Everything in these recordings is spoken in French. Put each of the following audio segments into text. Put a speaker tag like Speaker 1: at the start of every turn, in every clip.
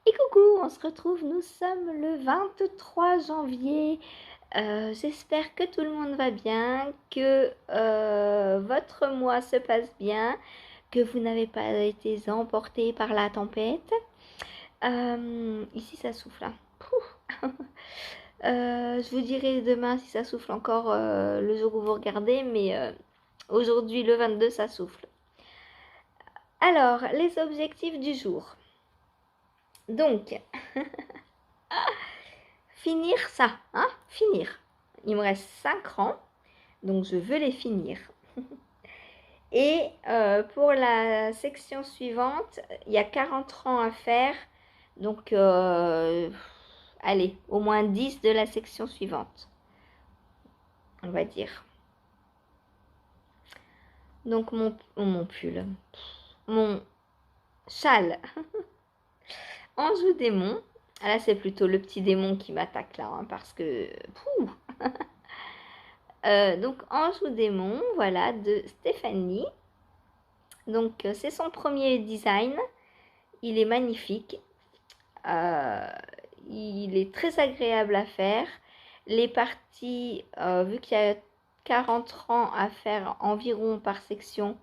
Speaker 1: Et coucou, on se retrouve, nous sommes le 23 janvier. J'espère que tout le monde va bien, que votre mois se passe bien, que vous n'avez pas été emporté par la tempête. Ici, ça souffle, hein. Je vous dirai demain si ça souffle encore le jour où vous regardez, mais aujourd'hui, le 22, ça souffle. Alors, les objectifs du jour. Donc, finir ça, hein, finir. Il me reste 5 rangs, donc je veux les finir. Et pour la section suivante, il y a 40 rangs à faire, donc allez, au moins 10 de la section suivante, on va dire. Donc mon pull, mon châle, Anjou démon. Là, c'est plutôt le petit démon qui m'attaque là, hein, parce que... donc, Anjou démon, voilà, de Stéphanie. Donc, c'est son premier design. Il est magnifique. Il est très agréable à faire. Les parties, vu qu'il y a 40 rangs à faire environ par section,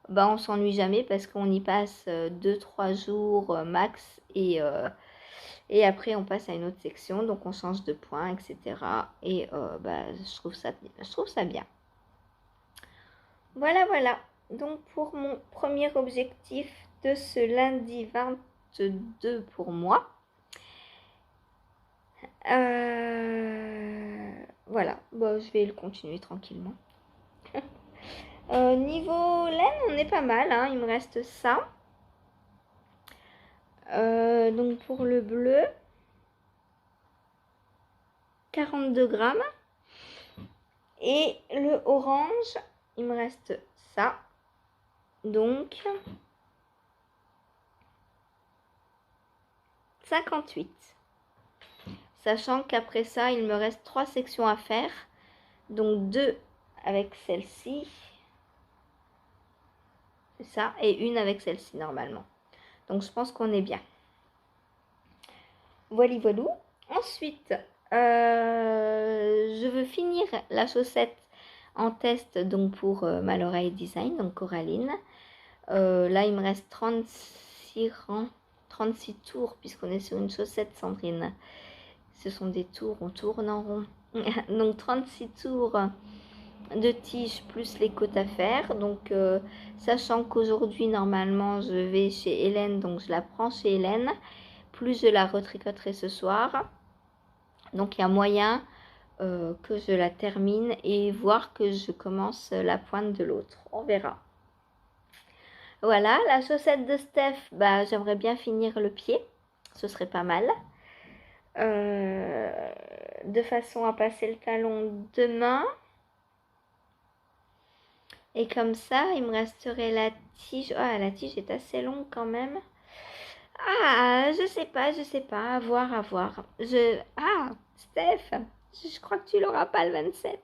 Speaker 1: bah, on s'ennuie jamais parce qu'on y passe 2-3 jours max et après on passe à une autre section, donc on change de point, etc. Et bah, je trouve ça bien. Voilà. Donc pour mon premier objectif de ce lundi 22 pour moi. Voilà, bon, je vais le continuer tranquillement. Niveau laine, on est pas mal, hein, il me reste ça. Donc pour le bleu, 42 grammes. Et le orange, il me reste ça. Donc 58. Sachant qu'après ça, il me reste 3 sections à faire. Donc 2 avec celle-ci. C'est ça. Et une avec celle-ci normalement. Donc je pense qu'on est bien. Voilà. Ensuite, je veux finir la chaussette en test donc pour Maloreille Design, donc Coraline. Là, il me reste 36 rangs, 36 tours puisqu'on est sur une chaussette, Sandrine. Ce sont des tours, on tourne en rond. Donc 36 tours de tige plus les côtes à faire. Donc sachant qu'aujourd'hui normalement je vais chez Hélène, donc je la prends chez Hélène. Plus je la retricoterai ce soir. Donc il y a moyen que je la termine et voir que je commence la pointe de l'autre. On verra. Voilà, la chaussette de Steph, bah, j'aimerais bien finir le pied. Ce serait pas mal. De façon à passer le talon demain. Et comme ça, il me resterait la tige. Ah, la tige est assez longue quand même. Ah, je sais pas. À voir. Ah, Steph, je crois que tu l'auras pas le 27.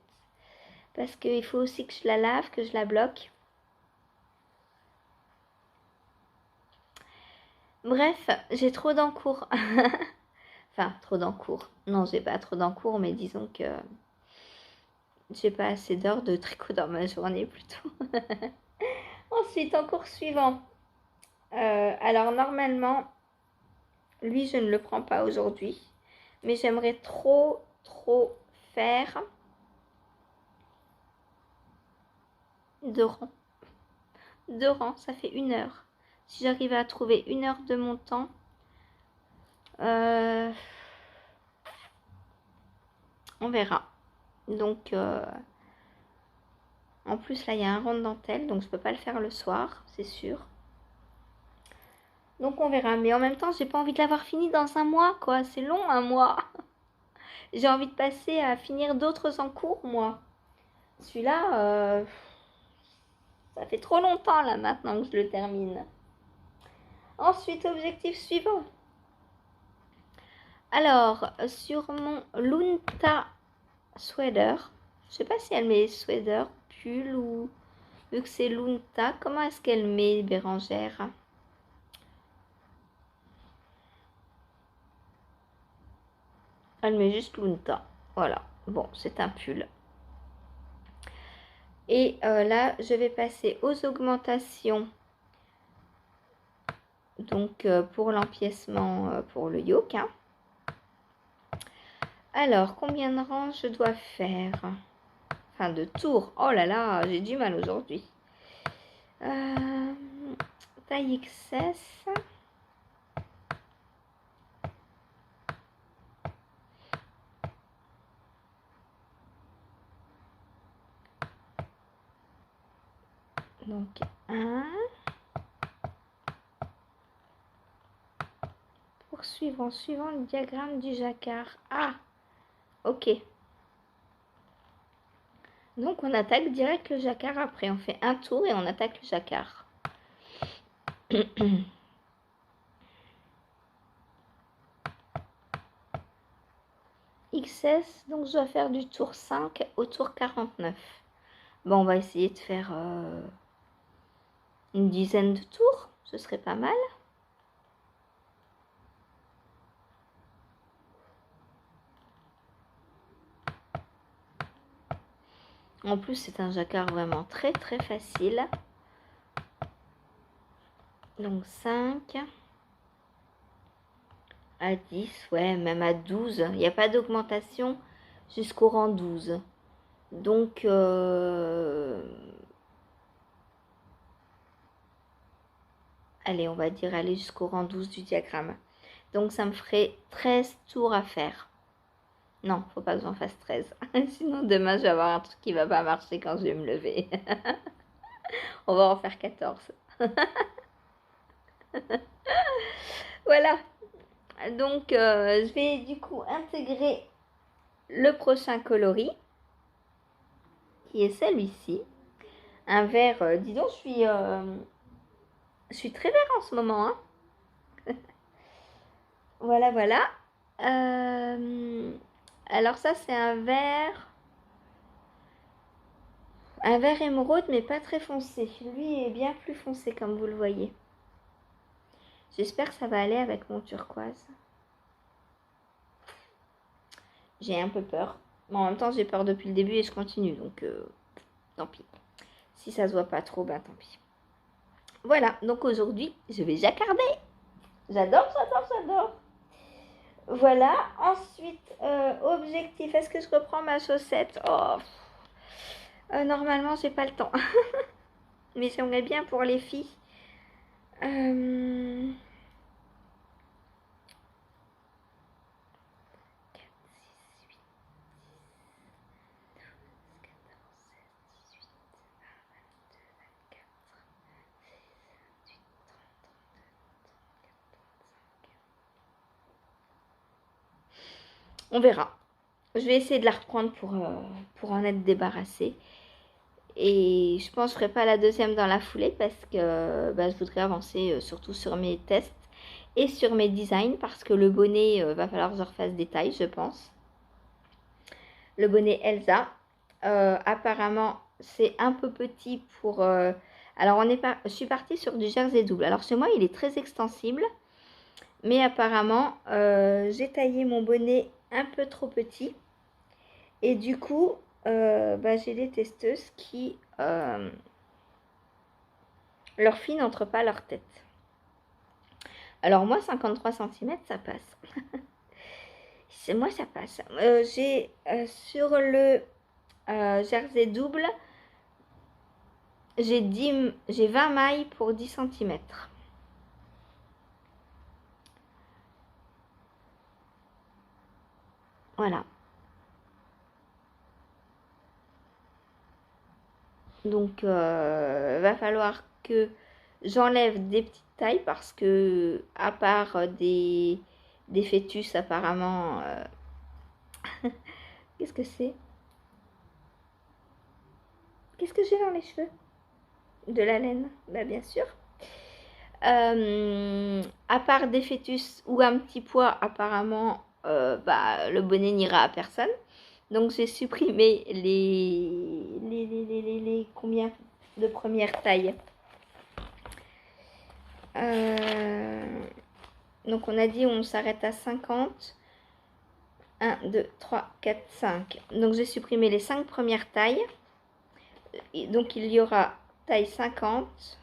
Speaker 1: Parce qu'il faut aussi que je la lave, que je la bloque. Bref, j'ai trop d'encours. Enfin, trop d'encours. Non, j'ai pas trop d'encours, mais disons que j'ai pas assez d'heures de tricot dans ma journée plutôt. Ensuite, en cours suivant. Alors normalement, lui, je ne le prends pas aujourd'hui. Mais j'aimerais trop faire 2 rangs. 2 rangs, ça fait 1 heure. Si j'arrive à trouver 1 heure de mon temps, on verra. Donc, en plus, là, il y a un rond de dentelle, donc je peux pas le faire le soir, c'est sûr. Donc, on verra. Mais en même temps, j'ai pas envie de l'avoir fini dans un mois, quoi. C'est long, un mois. J'ai envie de passer à finir d'autres en cours, moi. Celui-là, ça fait trop longtemps, là, maintenant que je le termine. Ensuite, objectif suivant. Alors, sur mon Lunta sweater, je sais pas si elle met sweater, pull ou... Vu que c'est Lunta, comment est-ce qu'elle met Bérangère? Elle met juste Lunta. Voilà. Bon, c'est un pull. Et là, je vais passer aux augmentations. Donc, pour l'empiècement, pour le yoke. Hein. Alors, combien de rangs je dois faire? Enfin, de tours. Oh là là, j'ai du mal aujourd'hui. Taille XS. Donc, 1. Poursuivre en suivant le diagramme du jacquard. Ah, ok. Donc, on attaque direct le jacquard après. On fait un tour et on attaque le jacquard. XS, donc je dois faire du tour 5 au tour 49. Bon, on va essayer de faire une dizaine de tours. Ce serait pas mal. En plus, c'est un jacquard vraiment très très facile. Donc 5 à 10, ouais, même à 12. Il n'y a pas d'augmentation jusqu'au rang 12. Donc, allez, on va dire aller jusqu'au rang 12 du diagramme. Donc, ça me ferait 13 tours à faire. Non, faut pas que j'en fasse 13. Sinon, demain, je vais avoir un truc qui va pas marcher quand je vais me lever. On va en faire 14. Voilà. Donc, je vais du coup intégrer le prochain coloris, qui est celui-ci. Un vert, dis donc, je suis très vert en ce moment. Hein. Voilà, voilà. Alors ça, c'est un vert émeraude, mais pas très foncé. Lui est bien plus foncé, comme vous le voyez. J'espère que ça va aller avec mon turquoise. J'ai un peu peur. Mais en même temps, j'ai peur depuis le début et je continue. Donc, tant pis. Si ça se voit pas trop, ben tant pis. Voilà. Donc aujourd'hui, je vais jacquarder. J'adore, j'adore, j'adore. Voilà. Ensuite, objectif. Est-ce que je reprends ma chaussette? Oh. Normalement, j'ai pas le temps. Mais j'aimerais bien pour les filles. 4, 6, 8, 10, 11, 12, 13, 14, 16, 18, 19, 20, 21, 22, 23, 24, 25. On verra. Je vais essayer de la reprendre pour en être débarrassée. Et je pense que je ne ferai pas la deuxième dans la foulée parce que je voudrais avancer surtout sur mes tests et sur mes designs parce que le bonnet, va falloir que je refasse des tailles, je pense. Le bonnet Elsa, apparemment, c'est un peu petit pour... alors, je suis partie sur du jersey double. Alors, chez moi, il est très extensible. Mais apparemment, j'ai taillé mon bonnet un peu trop petit. Et du coup, j'ai des testeuses qui... leurs filles n'entrent pas leur tête. Alors moi, 53 cm, ça passe. Moi, ça passe. J'ai sur le jersey double, j'ai 20 mailles pour 10 cm. Voilà. Donc, va falloir que j'enlève des petites tailles parce que, à part des fœtus, apparemment... Qu'est-ce que c'est? Qu'est-ce que j'ai dans les cheveux? De la laine, bien sûr. À part des fœtus ou un petit poids, apparemment, le bonnet n'ira à personne. Donc j'ai supprimé les combien de première taille. Donc on a dit on s'arrête à 50. 1, 2, 3, 4, 5. Donc, j'ai supprimé les 5 premières tailles. Et donc, il y aura taille 50,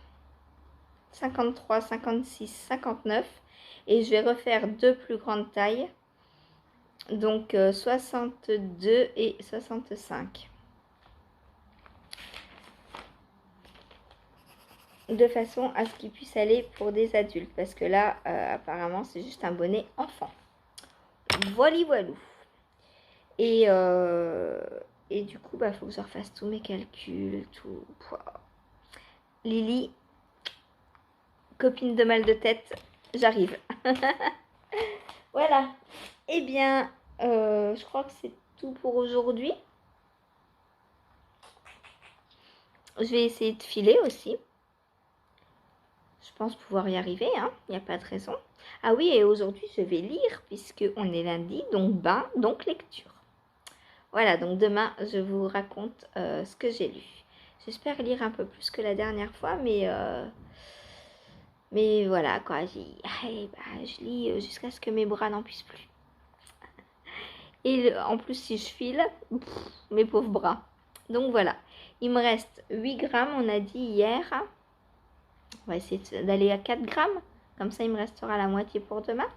Speaker 1: 53, 56, 59. Et je vais refaire deux plus grandes tailles. Donc, 62 et 65. De façon à ce qu'il puisse aller pour des adultes. Parce que là, apparemment, c'est juste un bonnet enfant. Voilà, voilà. Et du coup, bah, faut que je refasse tous mes calculs, tout. Lily, copine de mal de tête, j'arrive. Voilà. Eh bien, je crois que c'est tout pour aujourd'hui. Je vais essayer de filer aussi. Je pense pouvoir y arriver, hein. Il n'y a pas de raison. Ah oui, et aujourd'hui, je vais lire, puisqu'on est lundi, donc bain, donc lecture. Voilà, donc demain, je vous raconte ce que j'ai lu. J'espère lire un peu plus que la dernière fois, mais voilà, quoi. Je lis jusqu'à ce que mes bras n'en puissent plus. Et en plus, si je file, mes pauvres bras. Donc voilà, il me reste 8 grammes, on a dit hier. On va essayer d'aller à 4 grammes. Comme ça, il me restera la moitié pour demain.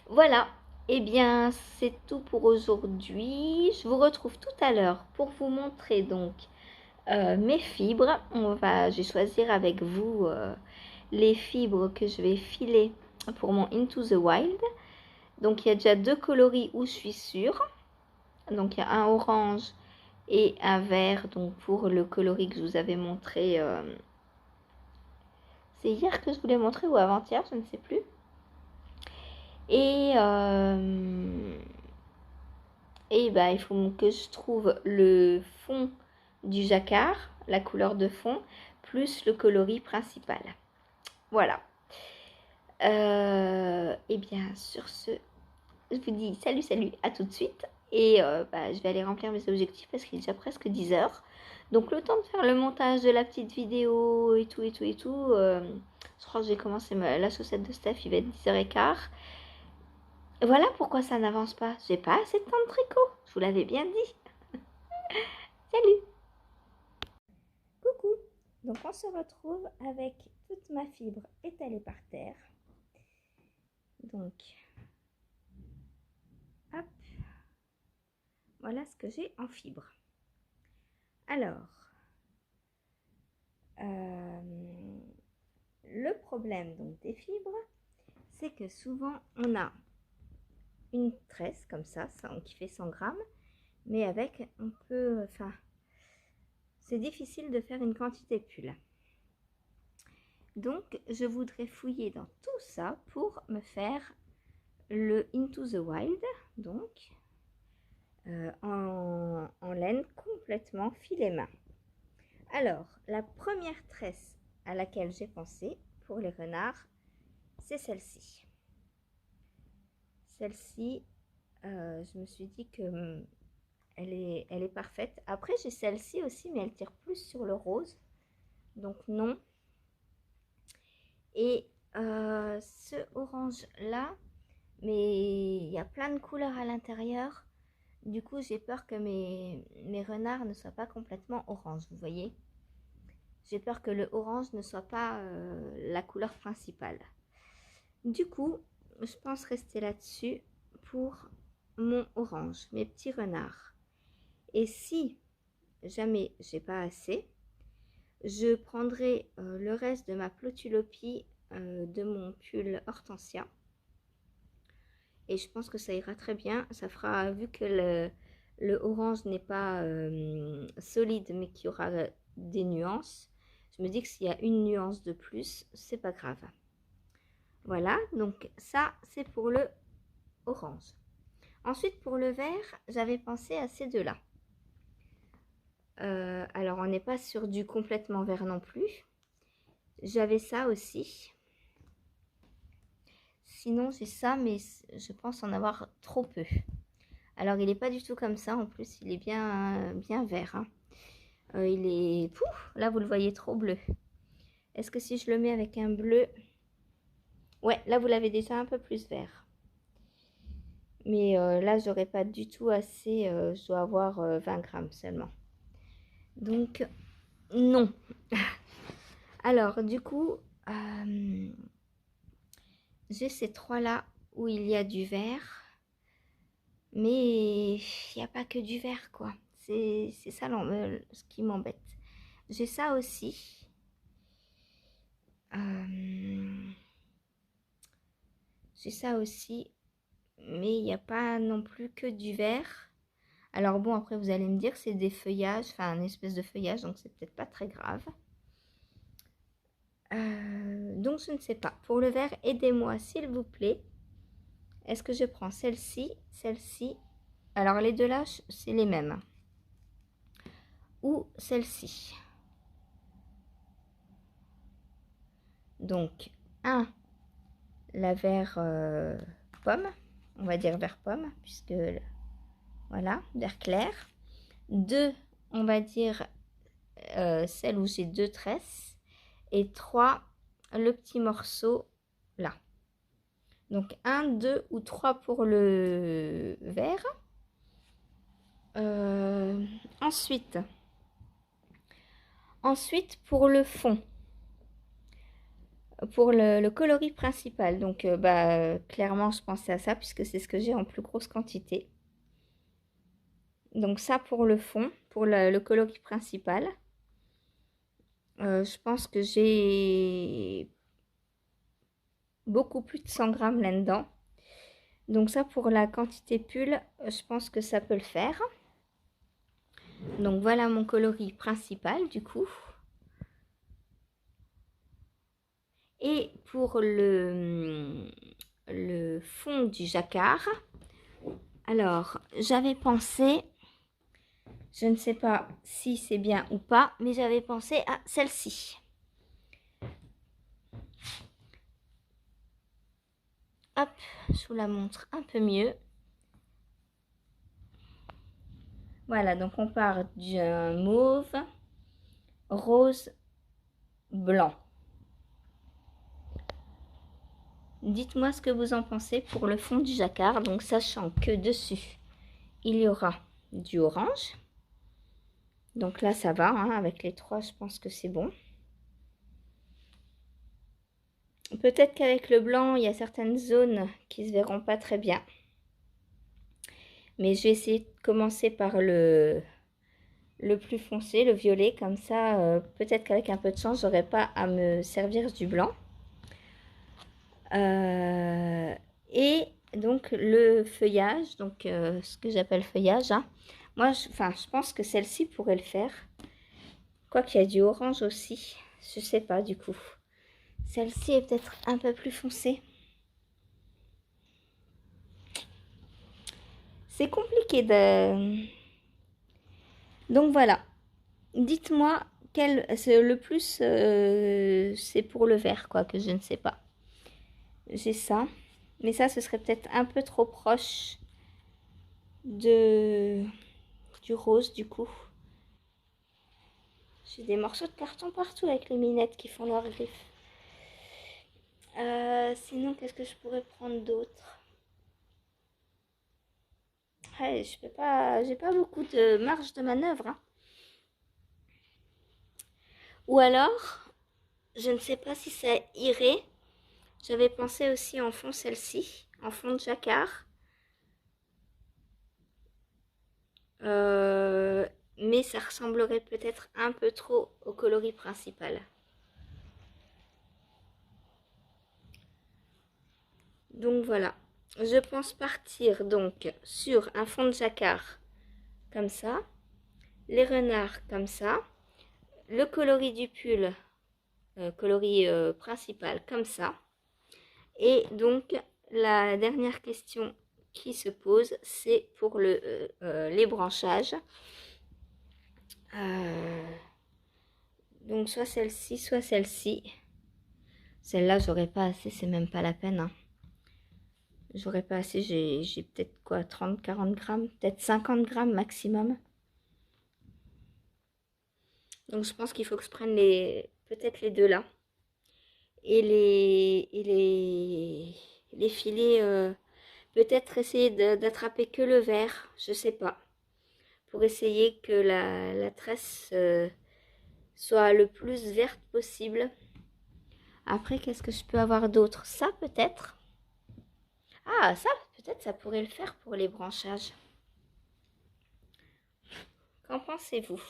Speaker 1: Voilà, et bien, c'est tout pour aujourd'hui. Je vous retrouve tout à l'heure pour vous montrer donc mes fibres. Je vais choisir avec vous les fibres que je vais filer pour mon Into the Wild. Donc, il y a déjà deux coloris où je suis sûre. Donc, il y a un orange et un vert. Donc, pour le coloris que je vous avais montré. C'est hier que je vous l'ai montré ou avant-hier, je ne sais plus. Et bah, il faut que je trouve le fond du jacquard, la couleur de fond, plus le coloris principal. Voilà. Et bien, sur ce, je vous dis salut, à tout de suite. Et bah, je vais aller remplir mes objectifs parce qu'il est déjà presque 10 heures. Donc, le temps de faire le montage de la petite vidéo et tout. Je crois que j'ai commencé la chaussette de Steph, il va être 10h15. Voilà pourquoi ça n'avance pas. J'ai pas assez de temps de tricot. Je vous l'avais bien dit. Salut. Coucou. Donc on se retrouve avec toute ma fibre étalée par terre. Donc, hop. Voilà ce que j'ai en fibre. Alors, le problème donc des fibres, c'est que souvent on a une tresse comme ça qui fait 100 grammes, mais avec c'est difficile de faire une quantité pull. Donc, je voudrais fouiller dans tout ça pour me faire le Into the Wild, donc en laine complètement filet main. Alors, la première tresse à laquelle j'ai pensé pour les renards, c'est celle-ci. Celle-ci, je me suis dit que elle est parfaite. Après, j'ai celle-ci aussi, mais elle tire plus sur le rose. Donc, non. Et ce orange-là, mais il y a plein de couleurs à l'intérieur. Du coup, j'ai peur que mes renards ne soient pas complètement orange, vous voyez. J'ai peur que le orange ne soit pas la couleur principale. Du coup, je pense rester là-dessus pour mon orange, mes petits renards. Et si jamais j'ai pas assez, je prendrai le reste de ma Plotulopie de mon pull Hortensia. Et je pense que ça ira très bien. Ça fera, vu que le orange n'est pas solide, mais qu'il y aura des nuances. Je me dis que s'il y a une nuance de plus, c'est pas grave. Voilà, donc ça, c'est pour le orange. Ensuite, pour le vert, j'avais pensé à ces deux-là. Alors, on n'est pas sur du complètement vert non plus. J'avais ça aussi. Sinon, j'ai ça, mais je pense en avoir trop peu. Alors, il n'est pas du tout comme ça. En plus, il est bien vert. Hein. Il est... Pouf, là, vous le voyez trop bleu. Est-ce que si je le mets avec un bleu... Ouais, là, vous l'avez déjà un peu plus vert. Mais là, j'aurais pas du tout assez. Je dois avoir 20 grammes seulement. Donc, non. Alors, du coup, j'ai ces trois-là où il y a du vert. Mais il n'y a pas que du vert, quoi. C'est ça ce qui m'embête. J'ai ça aussi. J'ai ça aussi. Mais il n'y a pas non plus que du vert. Alors bon, après vous allez me dire, c'est des feuillages, enfin une espèce de feuillage, donc c'est peut-être pas très grave. Donc je ne sais pas. Pour le vert, aidez-moi s'il vous plaît. Est-ce que je prends celle-ci, celle-ci? Alors les deux là, c'est les mêmes. Ou celle-ci. Donc, la vert pomme, on va dire vert pomme, puisque voilà, vert clair. 2, on va dire celle où j'ai 2 tresses. Et 3, le petit morceau là. Donc 1, 2 ou 3 pour le vert. Ensuite, pour le fond, pour le coloris principal, donc clairement je pensais à ça puisque c'est ce que j'ai en plus grosse quantité. Donc ça pour le fond, pour le coloris principal. Je pense que j'ai beaucoup plus de 100 grammes là-dedans. Donc ça pour la quantité pull, je pense que ça peut le faire. Donc voilà mon coloris principal du coup. Et pour le fond du jacquard, alors j'avais pensé, je ne sais pas si c'est bien ou pas, mais j'avais pensé à celle-ci. Hop, je vous la montre un peu mieux. Voilà, donc on part d'un mauve, rose, blanc. Dites-moi ce que vous en pensez pour le fond du jacquard, donc sachant que dessus, il y aura du orange. Donc là, ça va, hein, avec les trois, je pense que c'est bon. Peut-être qu'avec le blanc, il y a certaines zones qui se verront pas très bien. Mais je vais essayer de commencer par le plus foncé, le violet. Comme ça, peut-être qu'avec un peu de chance, j'aurai pas à me servir du blanc. Et donc le feuillage, donc ce que j'appelle feuillage, hein. Moi, je pense que celle-ci pourrait le faire. Quoi qu'il y a du orange aussi, je sais pas du coup. Celle-ci est peut-être un peu plus foncée. C'est compliqué de... Donc voilà. Dites-moi quel c'est le plus c'est pour le vert quoi que je ne sais pas. J'ai ça, mais ça ce serait peut-être un peu trop proche du rose du coup. J'ai des morceaux de carton partout avec les minettes qui font leurs griffes. Sinon qu'est-ce que je pourrais prendre d'autre? Ouais, je peux pas, j'ai pas beaucoup de marge de manœuvre, hein. Ou alors, je ne sais pas si ça irait. J'avais pensé aussi en fond celle-ci, en fond de jacquard. Mais ça ressemblerait peut-être un peu trop au coloris principal. Donc voilà, je pense partir donc sur un fond de jacquard comme ça, les renards comme ça, le coloris du pull, coloris principal comme ça. Et donc la dernière question qui se pose, c'est pour les branchages. Donc soit celle-ci, soit celle-ci. Celle-là, j'aurais pas assez, c'est même pas la peine, hein. J'aurais pas assez, j'ai peut-être quoi, 30, 40 grammes, peut-être 50 grammes maximum. Donc je pense qu'il faut que je prenne peut-être les deux là. Et les filets Peut-être essayer d'attraper que le vert, je sais pas. Pour essayer que la tresse soit le plus verte possible. Après, qu'est-ce que je peux avoir d'autre? Ça, peut-être. Ah, ça, peut-être, ça pourrait le faire pour les branchages. Qu'en pensez-vous?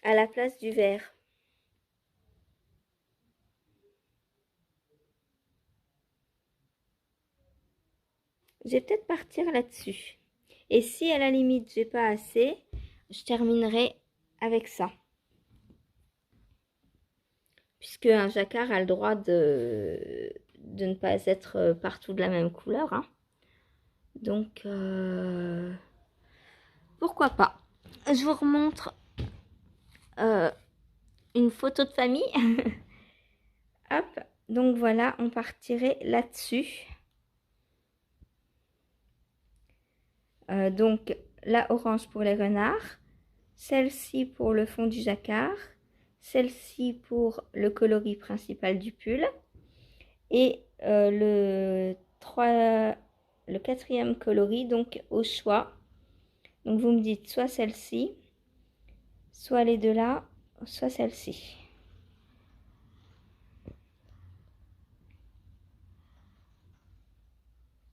Speaker 1: À la place du vert. Je vais peut-être partir là-dessus. Et si à la limite, j'ai pas assez, je terminerai avec ça. Puisque un jacquard a le droit de ne pas être partout de la même couleur, hein. Donc, pourquoi pas. Je vous remontre une photo de famille. Hop, donc voilà, on partirait là-dessus. Donc, la orange pour les renards, celle-ci pour le fond du jacquard, celle-ci pour le coloris principal du pull, et le quatrième coloris, donc au choix. Donc vous me dites soit celle-ci, soit les deux là, soit celle-ci.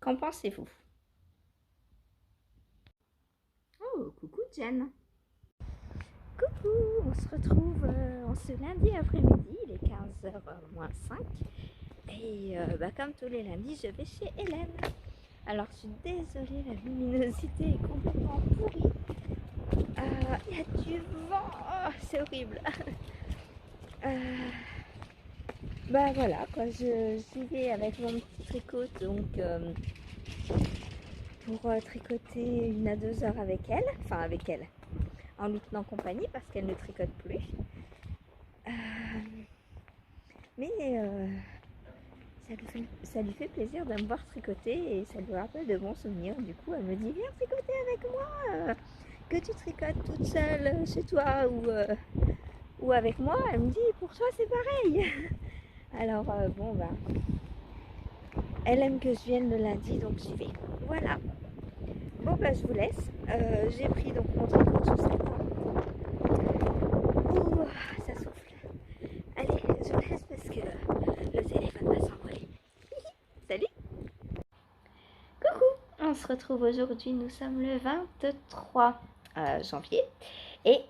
Speaker 1: Qu'en pensez-vous? Oh, coucou Jen. Coucou, on se retrouve en ce lundi après-midi, il est 15h moins 5. Et comme tous les lundis, je vais chez Hélène. Alors, je suis désolée, la luminosité est complètement pourrie. Il y a du vent, oh, c'est horrible. Voilà, quoi, j'y vais avec mon petit tricot, donc pour tricoter 1 à 2 heures avec elle, enfin avec elle, en lui tenant compagnie parce qu'elle ne tricote plus. Mais ça lui fait plaisir de me voir tricoter et ça lui rappelle de bons souvenirs. Du coup, elle me dit viens tricoter avec moi, que tu tricotes toute seule chez toi ou avec moi. Elle me dit pour toi c'est pareil. Alors elle aime que je vienne le lundi, donc j'y vais. Voilà. Bon je vous laisse. J'ai pris donc mon tricot de chaussette. Ouh, ça souffle. Allez, je vous laisse parce que le téléphone va s'envoler. Salut. Coucou, on se retrouve aujourd'hui, nous sommes le 23 janvier et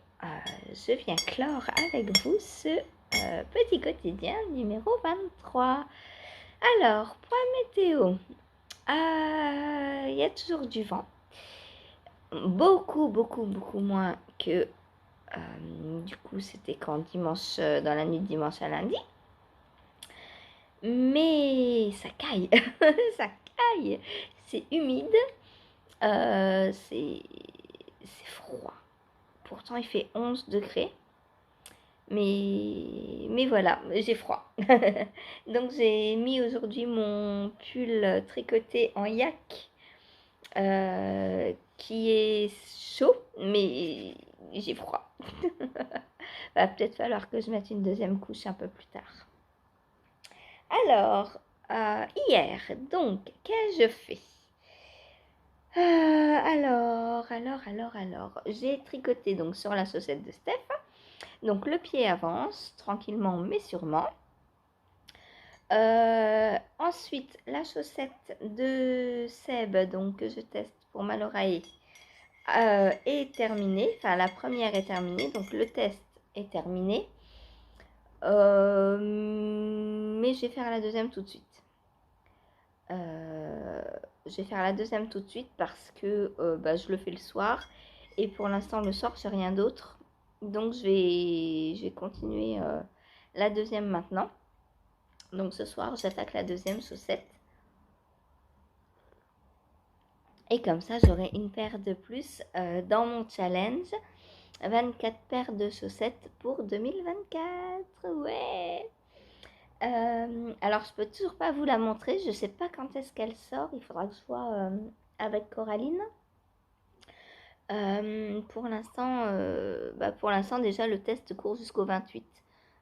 Speaker 1: je viens clore avec vous ce petit quotidien numéro 23. Alors, point météo, il y a toujours du vent, beaucoup moins que du coup c'était quand dimanche, dans la nuit de dimanche à lundi, mais ça caille, ça caille, c'est humide, c'est froid, pourtant il fait 11 degrés. Mais voilà, j'ai froid. Donc j'ai mis aujourd'hui mon pull tricoté en yak qui est chaud, mais j'ai froid. Va peut-être falloir que je mette une deuxième couche un peu plus tard. Alors, hier, donc, qu'ai-je fait? Alors, j'ai tricoté donc sur la chaussette de Steph. Donc le pied avance tranquillement mais sûrement. Ensuite, la chaussette de Seb, donc que je teste pour mal oreille, est terminée. Enfin, la première est terminée, donc le test est terminé. Mais je vais faire la deuxième tout de suite. Parce que je le fais le soir. Et pour l'instant, le soir, j'ai rien d'autre. Donc, je vais continuer la deuxième maintenant. Donc, ce soir, j'attaque la deuxième chaussette. Et comme ça, j'aurai une paire de plus dans mon challenge. 24 paires de chaussettes pour 2024. Ouais. Alors, je peux toujours pas vous la montrer. Je sais pas quand est-ce qu'elle sort. Il faudra que je vois avec Coraline. Pour l'instant, déjà, le test court jusqu'au 28.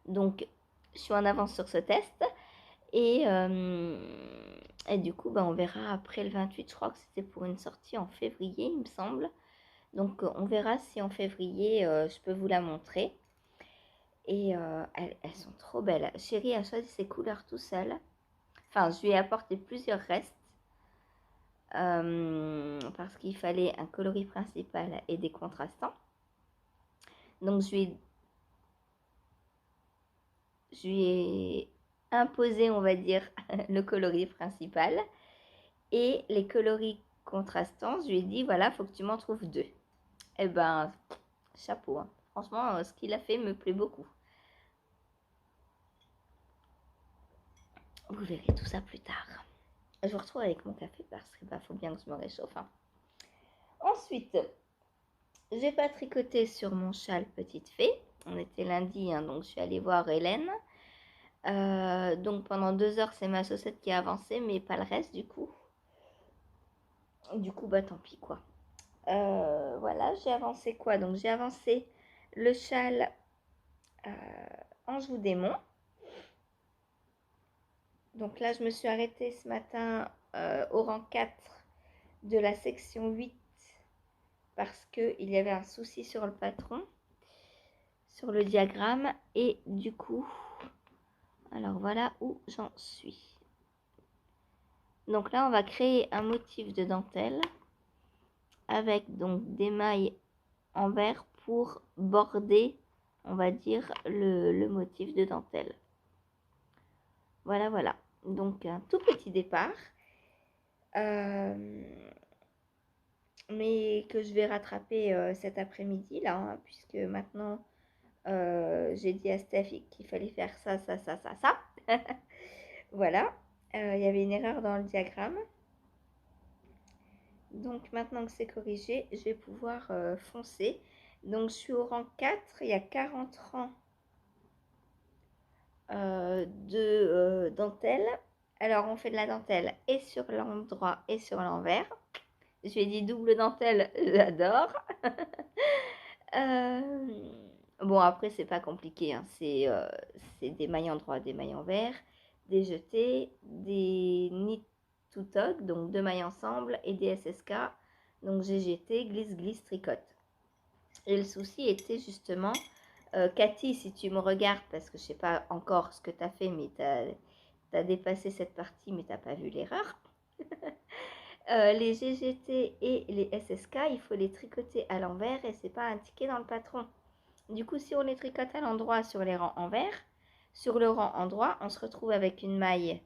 Speaker 1: Donc, je suis en avance sur ce test. Et du coup, bah, on verra après le 28. Je crois que c'était pour une sortie en février, il me semble. Donc, on verra si en février, je peux vous la montrer. Et elles sont trop belles. Chérie a choisi ses couleurs tout seul. Enfin, je lui ai apporté plusieurs restes. Parce qu'il fallait un coloris principal et des contrastants. Donc, je lui ai imposé, on va dire, le coloris principal. Et les coloris contrastants, je lui ai dit, voilà, faut que tu m'en trouves 2. Eh ben, chapeau. Hein. Franchement, ce qu'il a fait me plaît beaucoup. Vous verrez tout ça plus tard. Je vous retrouve avec mon café parce qu'il faut bien que je me réchauffe. Hein. Ensuite, j'ai pas tricoté sur mon châle Petite Fée. On était lundi, hein, donc je suis allée voir Hélène. Donc pendant 2 heures, c'est ma chaussette qui a avancé, mais pas le reste du coup. Du coup, bah tant pis quoi. Voilà, j'ai avancé quoi? Donc j'ai avancé le châle Anjou Démon. Donc là, je me suis arrêtée ce matin au rang 4 de la section 8 parce qu'il y avait un souci sur le patron, sur le diagramme. Et du coup, alors voilà où j'en suis. Donc là, on va créer un motif de dentelle avec donc des mailles en vert pour border, on va dire, le motif de dentelle. Voilà, voilà. Donc, un tout petit départ. Mais que je vais rattraper cet après-midi, là, hein, puisque maintenant, j'ai dit à Steph qu'il fallait faire ça, ça, ça, ça, ça. Voilà. Il y avait une erreur dans le diagramme. Donc, maintenant que c'est corrigé, je vais pouvoir foncer. Donc, je suis au rang 4. Il y a 40 rangs de dentelle. Alors, on fait de la dentelle et sur l'endroit et sur l'envers. Je lui ai dit double dentelle, j'adore. Bon, après, c'est pas compliqué. Hein. C'est des mailles en droit, des mailles envers, des jetés, des knit to tog, donc 2 mailles ensemble, et des SSK, donc GGT, glisse, glisse, tricote. Et le souci était justement, Cathy, si tu me regardes, parce que je sais pas encore ce que tu as fait, mais tu as dépassé cette partie, mais tu n'as pas vu l'erreur. Les GGT et les SSK, il faut les tricoter à l'envers et c'est pas indiqué dans le patron. Du coup, si on les tricote à l'endroit sur les rangs envers, sur le rang endroit, on se retrouve avec une maille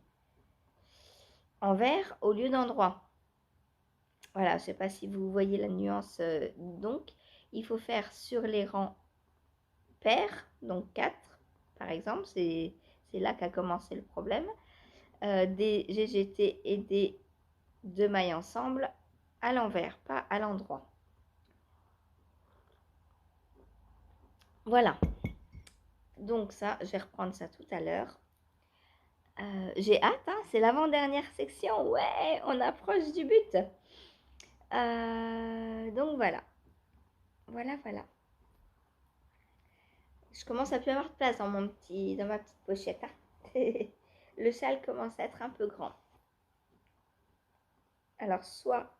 Speaker 1: envers au lieu d'endroit. Voilà, je sais pas si vous voyez la nuance. Donc, il faut faire sur les rangs pairs, donc 4 par exemple, c'est là qu'a commencé le problème, des GGT et des 2 mailles ensemble à l'envers, pas à l'endroit. Voilà. Donc ça, je vais reprendre ça tout à l'heure. J'ai hâte, hein, c'est l'avant-dernière section. Ouais, on approche du but. Donc voilà. Voilà, voilà. Je commence à plus avoir de place dans ma petite pochette. Hein. Le châle commence à être un peu grand. Alors soit...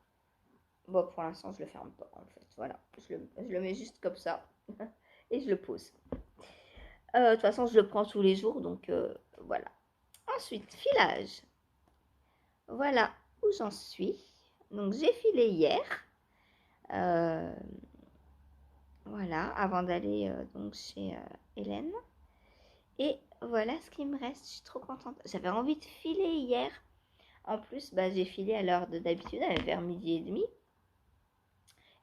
Speaker 1: Bon, pour l'instant, je le ferme pas, en fait. Voilà, je le mets juste comme ça. Et je le pose. De toute façon, je le prends tous les jours, donc voilà. Ensuite, filage. Voilà où j'en suis. Donc, j'ai filé hier. Voilà, avant d'aller donc chez Hélène. Et voilà ce qui me reste. Je suis trop contente. J'avais envie de filer hier. En plus, bah, j'ai filé à l'heure de d'habitude, vers 12h30.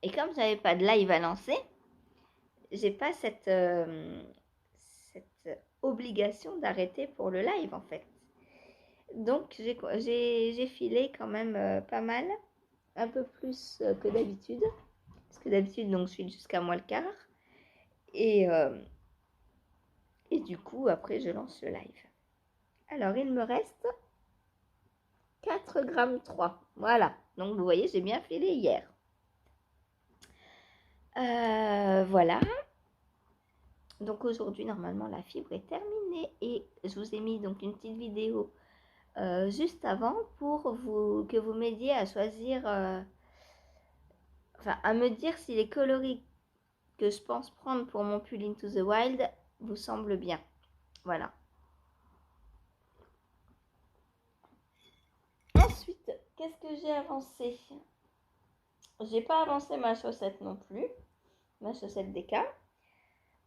Speaker 1: Et comme j'avais pas de live à lancer, j'ai pas cette obligation d'arrêter pour le live en fait. Donc j'ai filé quand même pas mal, un peu plus que d'habitude. Parce que d'habitude, donc je file jusqu'à moins le quart. Et du coup, après, je lance le live. Alors, il me reste 4,3 g. Voilà. Donc, vous voyez, j'ai bien filé hier. Voilà. Donc, aujourd'hui, normalement, la fibre est terminée. Et je vous ai mis donc une petite vidéo juste avant pour que vous m'aidiez à choisir, enfin à me dire si les coloris que je pense prendre pour mon pull Into the Wild vous semblent bien. Voilà. Ensuite, qu'est-ce que j'ai avancé? J'ai pas avancé ma chaussette non plus, ma chaussette DK.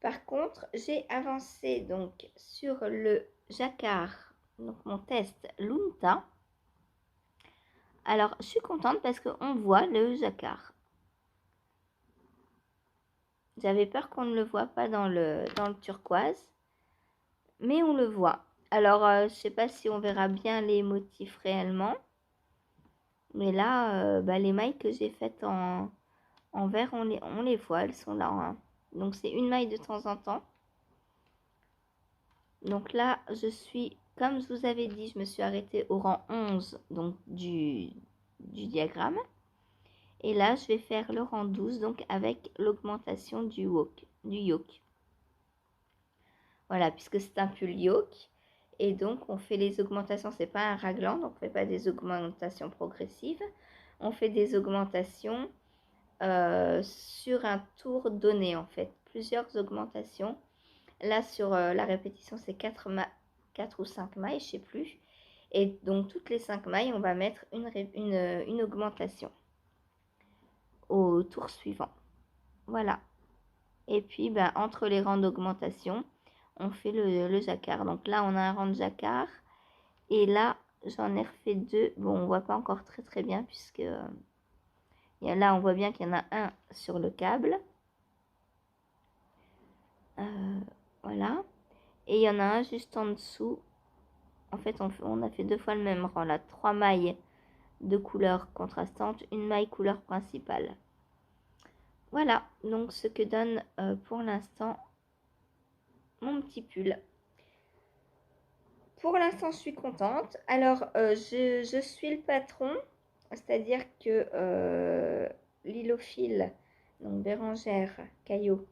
Speaker 1: Par contre, j'ai avancé donc sur le jacquard, donc mon test Lunta. Alors, je suis contente parce qu'on voit le jacquard. J'avais peur qu'on ne le voit pas dans le turquoise, mais on le voit. Alors, je sais pas si on verra bien les motifs réellement, mais là, les mailles que j'ai faites en vert, on les voit, elles sont là. Hein. Donc, c'est une maille de temps en temps. Donc là, je suis, comme je vous avais dit, je me suis arrêtée au rang 11 donc du diagramme. Et là, je vais faire le rang 12, donc avec l'augmentation du yoke. Voilà, puisque c'est un pull yoke. Et donc, on fait les augmentations, c'est pas un raglan, donc on fait pas des augmentations progressives. On fait des augmentations sur un tour donné, en fait. Plusieurs augmentations. Là, sur la répétition, c'est 4 ou 5 mailles, je sais plus. Et donc, toutes les 5 mailles, on va mettre une augmentation au tour suivant. Voilà. Et puis, entre les rangs d'augmentation, on fait le jacquard. Donc là, on a un rang de jacquard. Et là, j'en ai refait 2. Bon, on voit pas encore très très bien puisque là, on voit bien qu'il y en a un sur le câble. Voilà. Et il y en a un juste en dessous. En fait, on a fait 2 fois le même rang là. 3 mailles de couleur contrastante, une maille couleur principale. Voilà, donc ce que donne pour l'instant mon petit pull. Pour l'instant, je suis contente. Alors, je suis le patron, c'est-à-dire que Lilophile, donc Bérangère Caillot,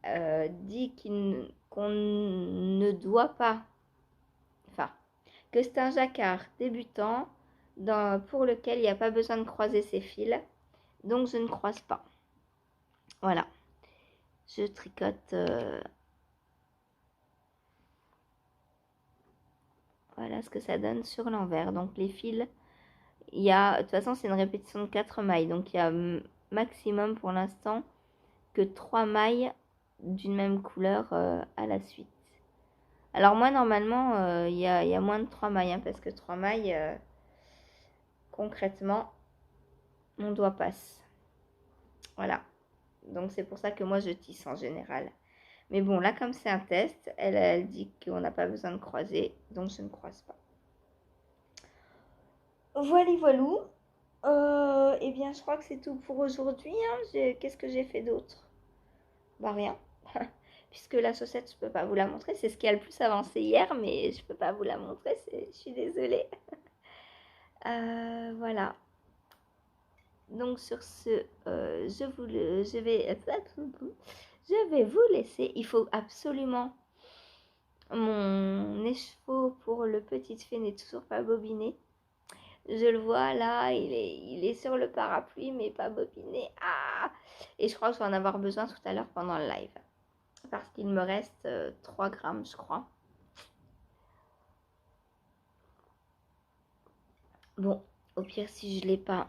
Speaker 1: dit qu'on ne doit pas, enfin, que c'est un jacquard débutant pour lequel il n'y a pas besoin de croiser ses fils, donc je ne croise pas. Voilà, je tricote. Voilà ce que ça donne sur l'envers. Donc les fils, il y a, de toute façon c'est une répétition de 4 mailles, donc il y a maximum pour l'instant que 3 mailles d'une même couleur à la suite. Alors moi normalement il y a moins de 3 mailles, hein, parce que 3 mailles concrètement mon doigt passe. Voilà, donc c'est pour ça que moi je tisse en général. Mais bon, là comme c'est un test, elle dit qu'on n'a pas besoin de croiser, donc je ne croise pas. Voilà, voilou. Eh bien, je crois que c'est tout pour aujourd'hui. Hein. Qu'est-ce que j'ai fait d'autre? Bah rien. Puisque la chaussette, je peux pas vous la montrer. C'est ce qui a le plus avancé hier, mais je peux pas vous la montrer. Je suis désolée. Voilà. Donc sur ce, je vais vous laisser. Il faut absolument. Mon écheveau pour le petit fée n'est toujours pas bobiné. Je le vois là, il est sur le parapluie mais pas bobiné. Ah! Et je crois que je vais en avoir besoin tout à l'heure pendant le live. Parce qu'il me reste 3 grammes, je crois. Bon, au pire, si je ne l'ai pas,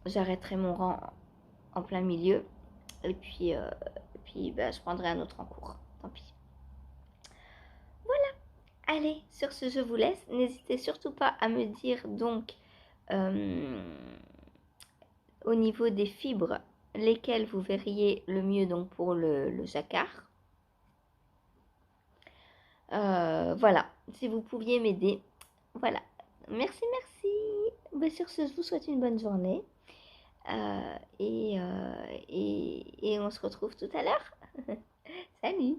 Speaker 1: j'arrêterai mon rang en plein milieu. Et puis, je prendrai un autre en cours. Tant pis. Voilà. Allez, sur ce, je vous laisse. N'hésitez surtout pas à me dire donc au niveau des fibres lesquelles vous verriez le mieux donc pour le jacquard. Voilà, si vous pouviez m'aider. Voilà, merci. Sur ce, je vous souhaite une bonne journée. Et on se retrouve tout à l'heure. Salut!